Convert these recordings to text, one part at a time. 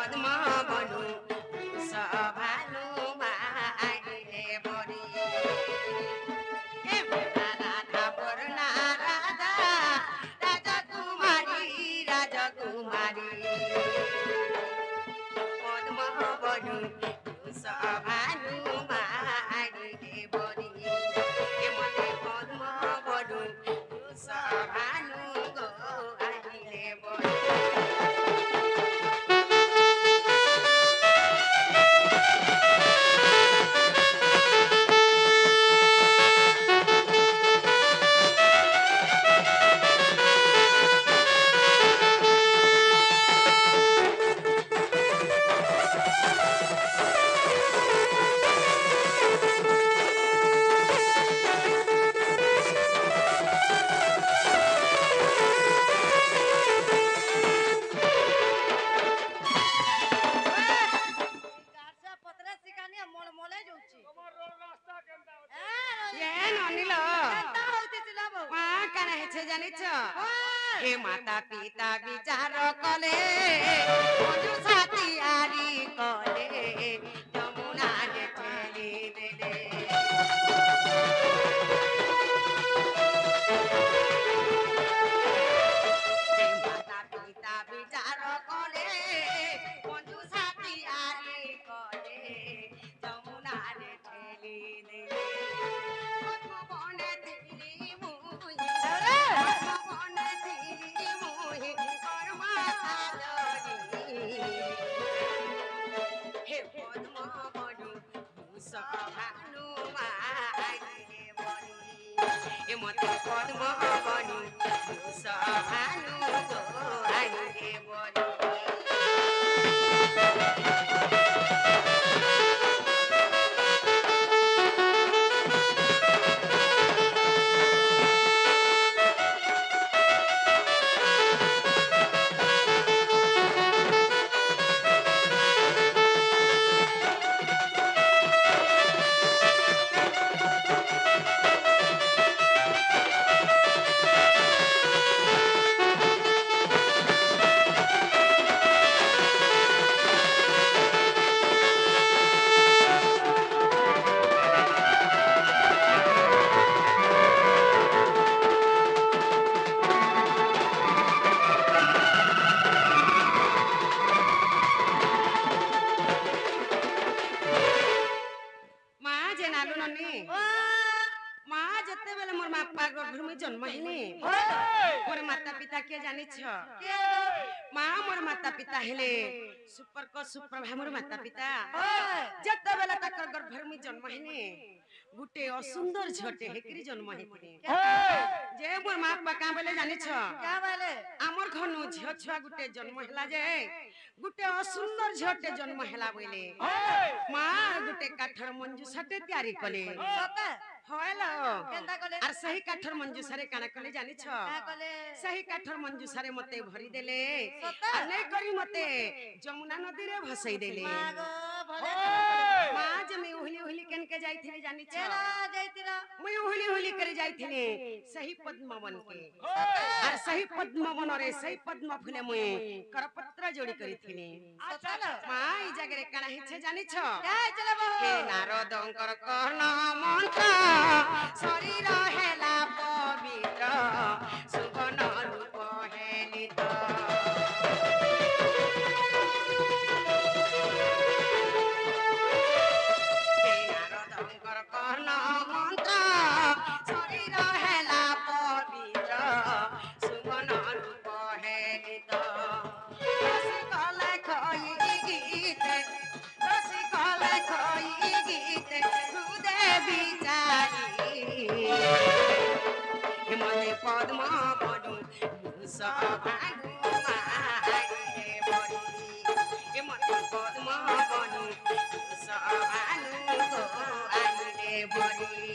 পদ্ম বনু সভানু মারিলে বরি এ রাধা বর্ণা রাধা রাজকুমারী রাজকুমারী পদ্ম বনু সভানু মারিলে বরি এমতে পদ্ম বনু সভানু গো আইলে বরি हे माता पिता विचार कले मधु साथी आरी कले यमुना रे ठेली देले हे माता पिता विचार कले मधु साथी आरी कले यमुना रे ठेली देले बने दिली मुई बने दिली मुई कर्मा सादरी हे पद्म बनु सभानु मारिले बरी ए मते पद्म बनु सभानु गो आइले बरी जन्म हेले मोर माता पिता के जानि छ मां मोर माता पिता हेले सुपर को सुप्रभा मोर माता पिता जत्ते बेला तक गर्भ में जन्म हेले गुटे असुंदर झटे हेकरी जन्म हेतिले जे मोर मां बाका बेले जानि छ क्या बेले हमर घनु झियो छुआ गुटे जन्म हेला जे गुटे असुंदर झटे जन्म हेला बेले मां गुटे काठर मंजू सटे तयारी कले सते होएला केंदा कले आर सही काठर मंजू सारे काना कले जानि छ का कले सही काठर मंजू सारे मते भरी देले आ नै करी मते जमुना नदी रे भसई देले मागो भले मां जे मैं उहली उहली केन के जाईथिले जानि छ केना जाईतिरा मैं उहली उहली करे जाईथिले सही पद्मवन के आर सही पद्मवन रे सही पद्म फुले मैं करपत्र जोड़ी करिथिले चलो मां ई जगह रे काना हिछे जानि छ का चलबो हे नारदंकर कर्ण मंत्र शरीर हेला पवित्र सुगन रूप हेलित नारदंकर कर्ण मंत्र शरीर हेला पवित्र सुगन रूप हेलित रसिकले खई गीते रसिकले खई गीते हृदय विचारी मते पद्म बनु सभानु मारिले बरी मते पद्म बनु सभानु गो आइले बरी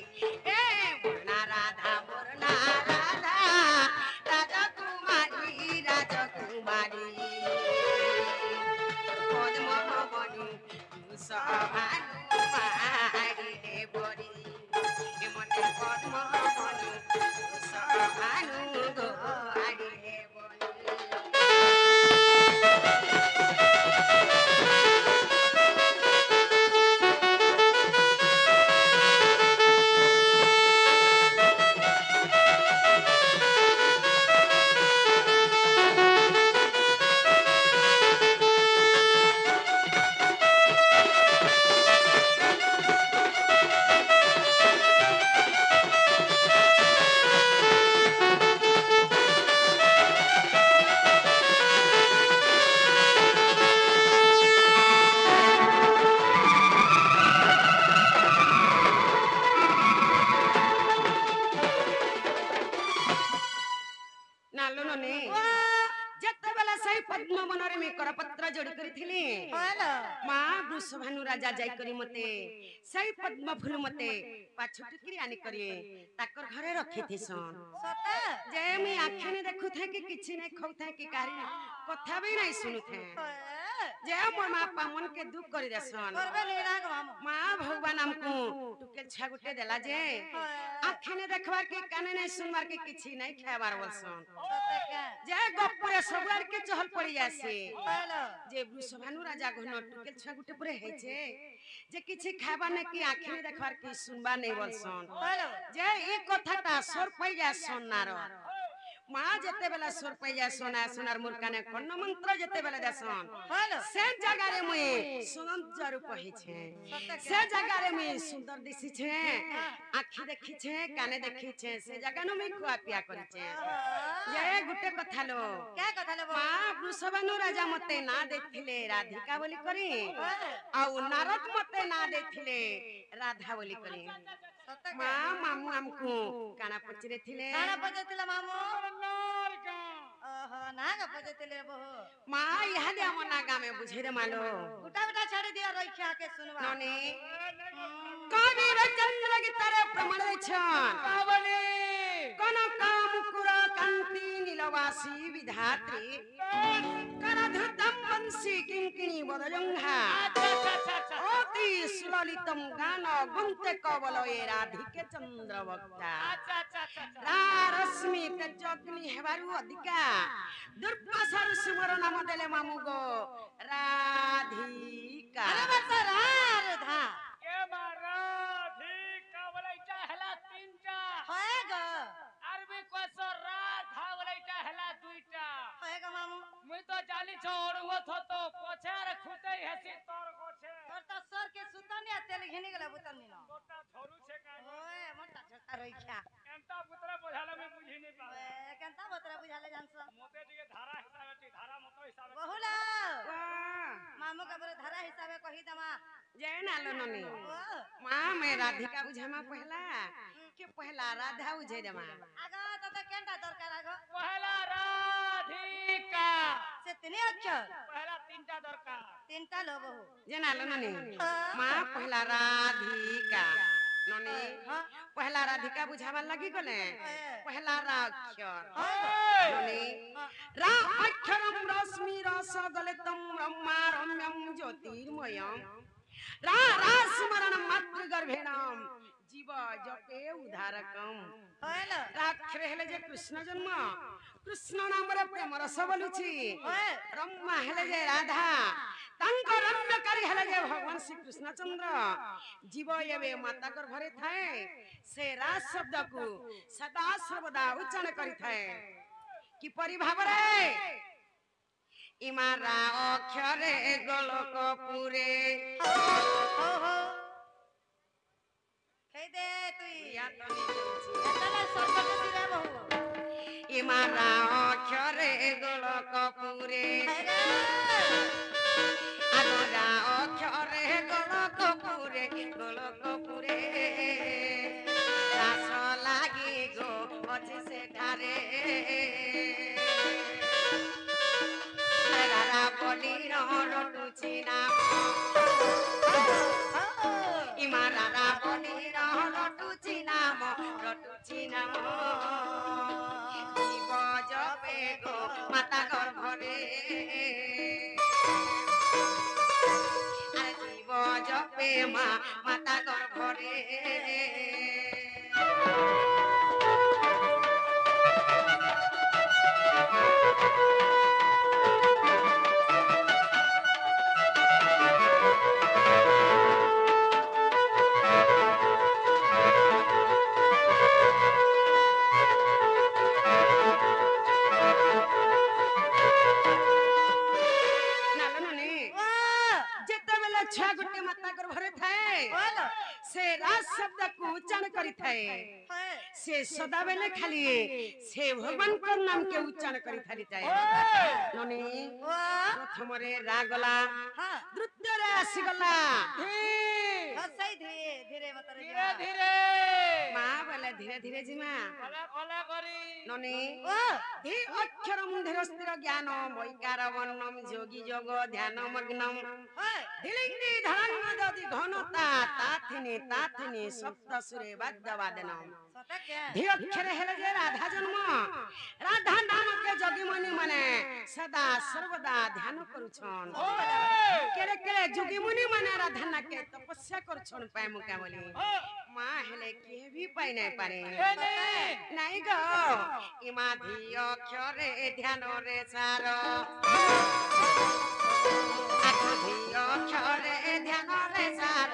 ए वर्णा राधा राजकुमारी राजकुमारी पद्म बनु सभानु मारिले बरी मते पद्म बनु सभानु गो आइले बरी वृषभानु राजा जाई करी मते सही पद्म फूल मते पाछुटकी आनी करी ताकर घरे रखी थिसन सता जे मी आखिने देखु थे कि किछि नै खौ थे कि कारी कथा भी नै सुनु थे जे मोर मां पामन के दुख करी देसन करबे नीरा गो मामो मां भगवान हमकु टुके छा गुटे देला जे आखिने देखबार के काने नै सुनबार के किछि नै खाबार बसन सता का जे गप्परे सबुआर के चहल पड़ी आसी हेलो जे वृषभानु राजा घन टुके छा गुटे पुरे है छे जे किछि खाबा नै कि आखिने देखबार के सुनबा नै बसन हेलो जे ई कथाटा सोर पई जा सोनार मां जते बेला सोर पई जा सोना सोनार मुरकाने कन्न मंत्र जते बेला देसन हेलो से जगह रे मुई सुंदर रूप है छे से जगह रे मुई सुंदर दिसी छे आखी देखी छे काने देखी छे से जगह न मुई खुआ पिया करी छे ये गुटे कथा लो क्या कथा ले मां वृषभानु राजा मते ना देखिले राधिका बोली करी आ नारद मते ना देखिले राधा बोली करी सता का मां मामू हमकु काना पचरे थिले काना पजतिला मामो ओहो नागा पजतिले बहु मां यहा दे हम नागा में बुझे रे मालो गुटा गुटा छाड़ी दिया रखिया के सुनवा ननी कवि रचन लगी तारे प्रमाण छन पावनी कन काम कुर कांति नीलवासी विधात्री कन धृतम वंशी किंकिणी बदजंघा अति सुललितम गान गुंते कवल ए राधिके चंद्र वक्ता रश्मि तेजग्नि हेबारु अधिका दुर्वासारु सुमर नाम देले मामु गो राधिका अरे बच्चा राधा के मारा ठीक कावलाइटा हला तीनटा होएगा अरबी कोसो राधा वलाइटा हला दुईटा होएगा मामू मुई तो जानी छ ओरंगत होतो पोछार खुतई हेसी तोर गोछे तोर तो सर के सुतने तेल घिनी गेला बुतनी न छोटा छोरू छे का ओए मोटा छोटा रखिया एंता पुत्र बोझाला में बुझी नहीं पा ओए केनता बतरा बुझाले जानस मोते टिके धारा हिसाबे धारा मतो हिसाबे बहुला वाह मामू का बरे धारा हिसाबे कहि दमा जय नालो ननी ओ मां मैं राधिका बुझमा पहला के पहला राधा बुझे देमा आगा तो केनता दरकार आगो पहला राधिका से तने अक्षर पहला तीनटा दरकार तीनटा लो बहु जय नालो ननी मां पहला राधिका ननी पहला राधिका बुझावा लगी गले पहला रा अक्षर ननी रा अक्षरम रश्मि रस गलितम ब्रह्मा रम्यम ज्योतिर्मयम रा रा स्मरण मातृ गर्भेणम जीव जपे उद्धारकम होएला राक्षर हेले जे कृष्ण जन्म कृष्ण नाम रे प्रेम रस बोलुची ब्रह्मा हेले जे राधा तांक रम्यकारी हेले जे भगवान श्री कृष्ण चंद्र जीव एबे माता गर्भरे थाए से रास शब्द को सदा सर्वदा उच्चारण करी थाए कि परिभावरे इमारा अक्षरे गोलक पुरे हो कहि दे तुई या तो नहीं जाउची एतले सरकट दिले बहु इमारा अक्षरे गोलक पुरे आगरा अक्षरे गोलक पुरे रास लागी गो अछि से ठारे रारा बोली रटुची नाम इमारा रा बोली रटुची नाम जीव जपे गो माता गर्भरे अरे जीव जपे माता गर्भरे छह गुटे माता गर्भरे थाए से राज शब्द को उच्चारण करी थाए से सदा बेले खाली से भगवान को नाम के उच्चारण करी थाली थाए ननी प्रथम रे रागला द्वितीय रे आसी गला सही धीरे धीरे मत रे धीरे धीरे मां बोले धीरे ধীরে ধীরে জিমা কলে কলে করি ননি ও ধি অক্ষরম ধীরস্থির জ্ঞান বৈকার বর্ণম যোগী যোগ ধ্যান মগ্নম হয় ধিলিঙ্গি ধারণ্য যদি ঘনতা তাথিনি সপ্ত সুরে বাদ্যবাদনম সতকে ধি অক্ষরে হেলে যে রাধা জন্ম রাধা নামকে যোগীমণি মানে সদা সর্বদা ধ্যান করুছন কেড়ে কেড়ে যোগীমণি মানে রাধা নাকে তপস্যা করছন পায় মুকা বলি মা হেলে কে ভি পাই নাই পারে নাই গো ইমা ধি অক্ষরে ধ্যান রে সার আগো ধি অক্ষরে ধ্যান রে সার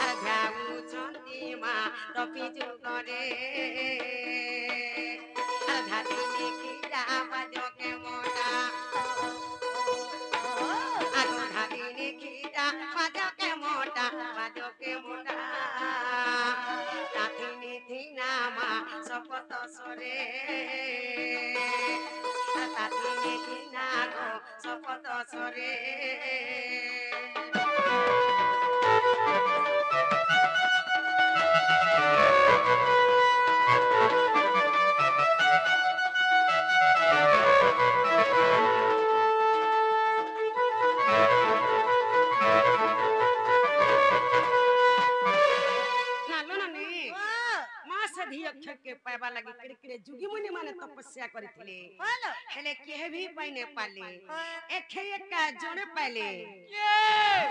আর ধ্যাউছন্তি মা তপি যুগরে আর ধাদিনি খিরা বাজকে মোটা আগো ধাদিনি খিরা বাজকে মোটা তাথিনি থিনা মা শপথ সরে তাথিনি থিনা গো শপথ সরে के पाइबा लगी किड़किड़े जुगीमुनि माने तपस्या करिथिले হলো हेले केहे भी पाइने पाले एखे एका जणे पाइले কে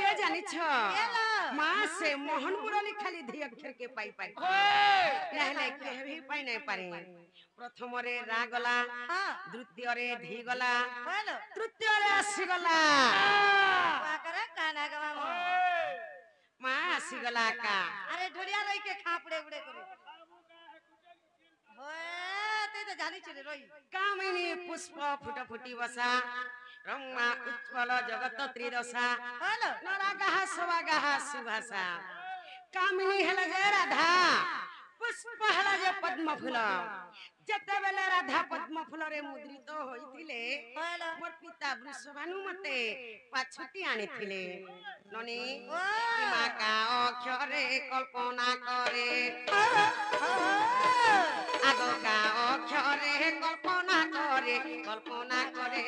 के जानि छ केला मां से मोहन मुरली खाली धी अक्षर के पाई पाई नहले केहे भी पाइ नै पारे प्रथम रे रा गला হ্যাঁ द्वितीय रे धी गला হলো तृतीय रे आसी गला পাকরা কানা গামা मां आसी गला का আরে ঢড়িয়া রই কে খাপড়ে উড়ে করে হয় তুই তো জানিস রে রই कामिनी पुष्प फुट फुटी बसा रंगा उत्पल जगत त्रिदशा হলো नरागाह सवागाह सुभाषा कामिनी हेला जे राधा पुष्प हेला जे पद्म फूल जते बेले राधा पद्म फूल रे मुद्रित होइथिले হলো मोर पिता वृषभानु मते पाछुटी आनिथिले ननी ও इमा का अक्षरे कल्पना करे आगो का अक्षरे कल्पना करे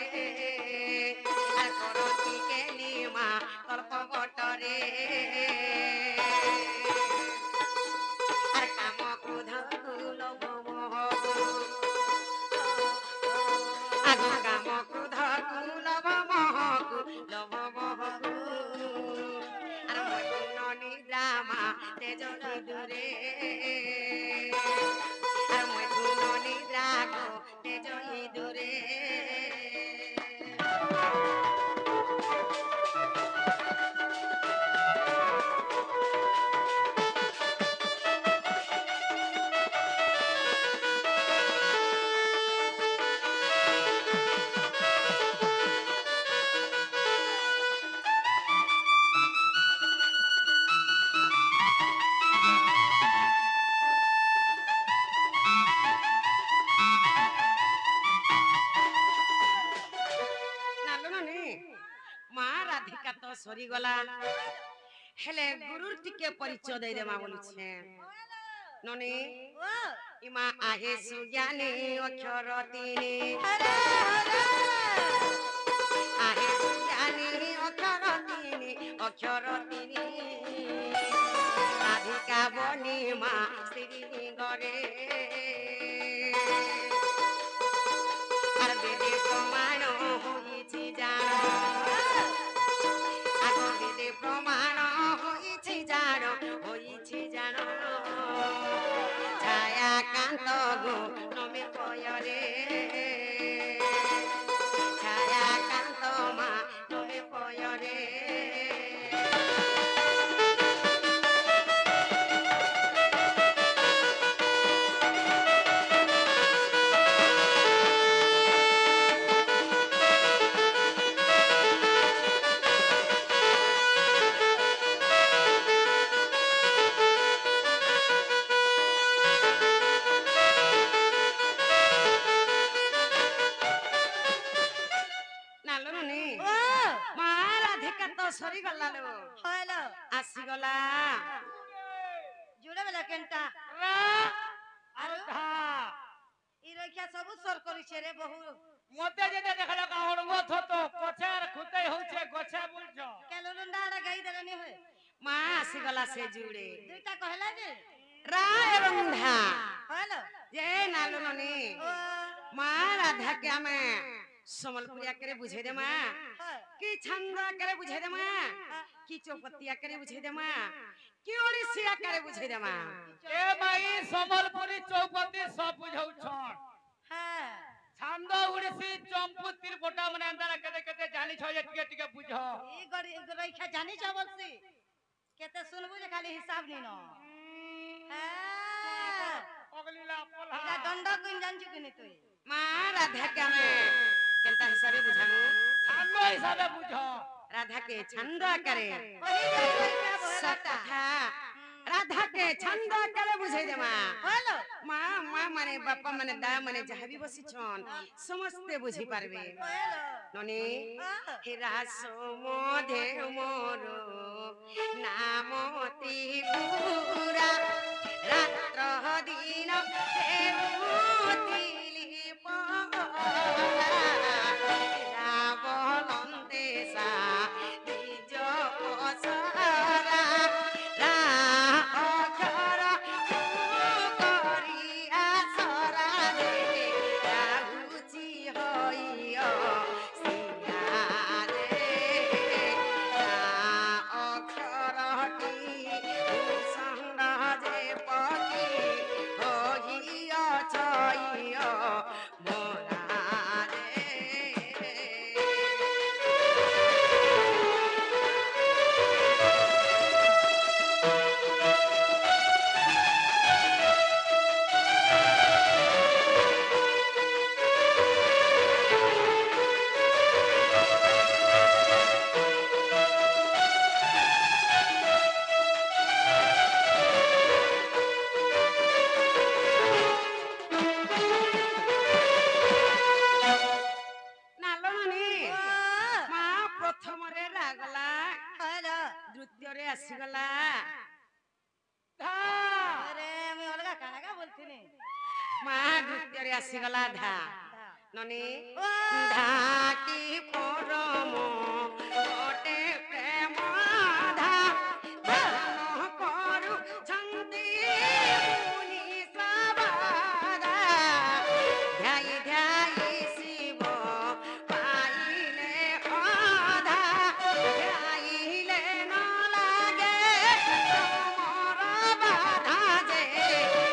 আর করতি কেলিমা কল্প বটরে আর কাম ক্রোধ লোভ মোহ আগো কাম ক্রোধ লোভ মোহ আর মৈথুন নিদ্রামা তেজ দূরে আর মৈথুন নিদ্রা গো তেজ দূরে सरी गला हेले गुरुर टिके परिचय दे देमा बोलुछे ननी ও इमा आहे सुज्ञानी अक्षर तिनी হরে হরে आहे सुज्ञानी अक्षर तिनी राधिका बनी मा श्री गरे আর বেদে প্রমাণ হইছি জানো আগো বেদে প্রমাণ হইছি জানো ছায়া কান্ত গো নমে পয়রে ছায়া কান্ত মা নমে পয়রে ରାଧିକା ତ ସରିଗଲା ଲୋ ହଇଲୋ ଆସିଗଲା ଜୁଡେ ବେলা କେନ୍ଟା রা আরো? আর ধা ই রইখা সবু সর করিছে রে বহু মতে যেতে দেখালো কাহড় মত হতো পছার খুঁটাই হচ্ছে গছা বলছ কেলো লুন্ডা আড়া গাই দেলানি হই মা ଆସିଗଲା ସେ ଯୁଡେ দুইটা কহলা যে রা এবং ধা হইলো যে নালো ননি ও মা রাধা কে ଆମେ ସମ୍ବଲପୁରୀ ଆକାରେ ବୁଝେଇ ଦେମା হয় କି ଛନ୍ଦ ଆକାରେ ବୁଝେଇ ଦେମା କି ଚୌପତି ଆକାରେ ବୁଝେଇ ଦେମା କି ଓଡିଶୀ ଆକାରେ ବୁଝେଇ ଦେମା এ মাই সম্বলপুরি চৌপতি সব বুঝাউ ছন হ্যাঁ ছান্দ উড়িসি চম্পু তিরপটা মানে আন্দারা কেতে কেতে জানি ছ যে টিকে টিকে বুঝ ই গড়ি রইখা জানিছ বলছি কেতে শুনবু যে খালি হিসাব নিন হ্যাঁ অগলিলা পলহা এটা দণ্ড কইন জানছু কিনি তুই মা রাধা কে ଆମେ କେନ୍ତା ହିସାବେ ବୁଝାମୁ ছান্দ হিসাবে বুঝ রাধা কে ছন্দ আকারে কহি যে রইখা সব বহলাটা কথা রাধা কে ছন্দ আকারে বুঝাই দেমা হইলো মা মা মানে বাপা মানে দা মানে যাহা ବି বসিছন ସମସ୍ତେ বুঝি পারবে হইলো ননি হেরা সমধে মোর নামতি পুরা রাত্র দিন হেরুতিলি রাবণন্দে সা নিজ পসরা রা অক্ষর করিয়া সরা দে রাহুচি হইয় সিয়ারে রা অক্ষরটি সঙ্গ যে পকি হইয় ছইয় মোরারে ନାଲମଣି ମା ପ୍ରଥମରେ ରାଗଲା হইলো ଦ୍ୱିତୀୟରେ ଆସିଗଲା ধা আরে আমি অলগা কানাগা বলছিনি মা ଦ୍ୱିତୀୟରେ ଆସିଗଲା ଧା ନନି ও ঢাকি পরম গোটে প্রেম ধা ধ্যান କରୁଛନ୍ତି ମୁନି ସବାରା ধ্যাই ধ্যাই শিব পাইলে অধা ধ্যাইলে ন লাগে তোমার বাধা যে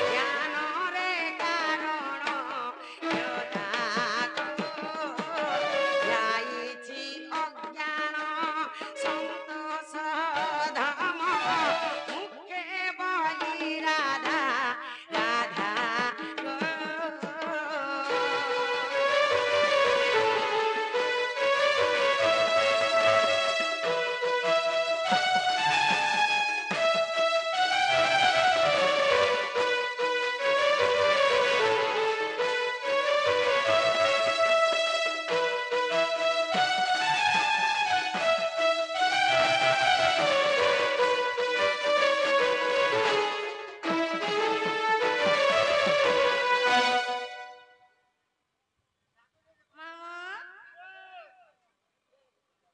জ্ঞানরে কারণ ধ্যাইছি অজ্ঞান সন্তোষ ধাম মুখে বলি রাধা রাধা গো। মামা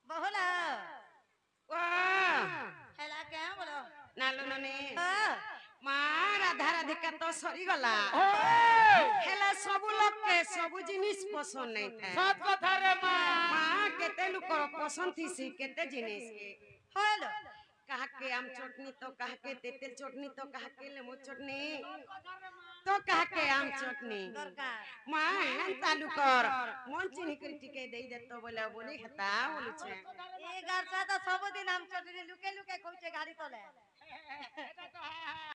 বহুলা ওয়া হেলা কে বলো নালো ননি হ্যাঁ মা রাধা রাধিকা তো সরিগলা ওই হেলা ସବୁ লোকে ସବୁ জিনিস পছন্দ নাই থাকে সত কথা রে মা মা কেতে লোকর পছন্দ থিসি কেতে জিনিস কে হইলো কাহাকে আম চটনি তো কাহাকে তেতেল চটনি তো কাহাকে লেবু চটনি তো কাহাকে আম চটনি দরকার মা হেন চালু কর মন চিনি করে টিকে দেই দেতো বলে বলি হেতা বলুছে এই গাছটা তো সবদিন আম চটনি লুকে লুকে কইছে গাড়ি তলে এটা তো হ্যাঁ